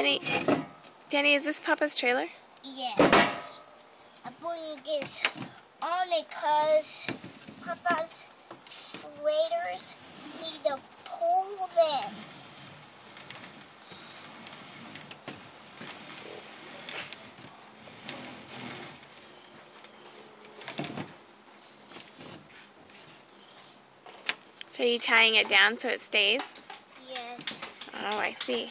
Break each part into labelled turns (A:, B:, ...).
A: Danny, is this Papa's trailer?
B: Yes. I'm putting this on it because Papa's trailers need to pull them.
A: So are you tying it down so it stays?
B: Yes.
A: Oh, I see.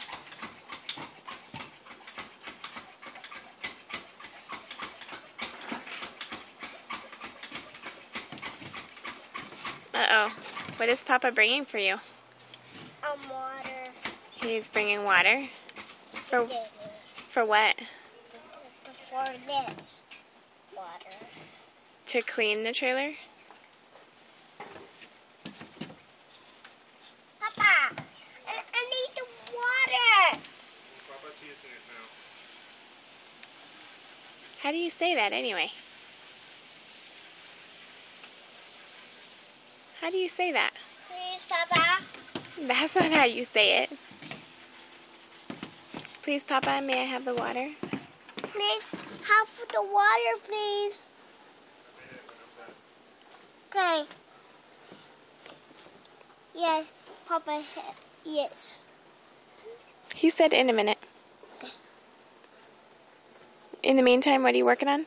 A: Uh-oh. What is Papa bringing for you?
B: Water.
A: He's bringing water? For what?
B: For this. Water.
A: To clean the trailer?
B: Papa! I need the water!
C: Papa's using it now.
A: How do you say that anyway? How do you say that?
B: Please, Papa.
A: That's not how you say it. Please, Papa, may I have the water?
B: Please, have the water, please. Okay. Yes, Papa, yes.
A: He said in a minute.
B: Okay.
A: In the meantime, what are you working on?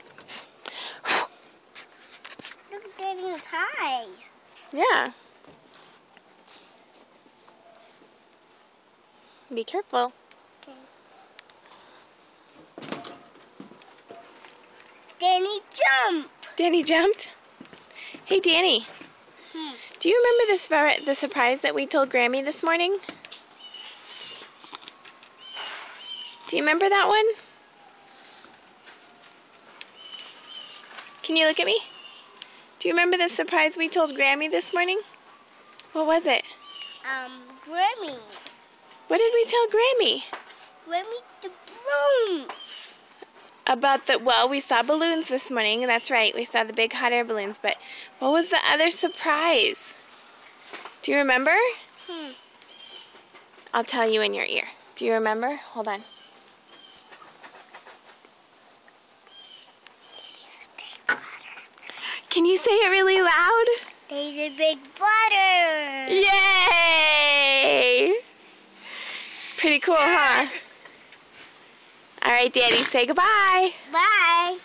B: Look, it's getting us high.
A: Yeah. Be careful.
B: Okay. Danny, jump!
A: Danny jumped? Hey, Danny. Do you remember the surprise that we told Grammy this morning? Do you remember that one? Can you look at me? Do you remember the surprise we told Grammy this morning? What was it?
B: Grammy.
A: What did we tell Grammy?
B: Grammy the balloons.
A: About we saw balloons this morning, and that's right, we saw the big hot air balloons, but what was the other surprise? Do you remember? I'll tell you in your ear. Do you remember? Hold on.
B: There's a big butter.
A: Can you say it really loud?
B: There's a big butter.
A: Yay! Pretty cool, huh? All right, Daddy, say goodbye.
B: Bye.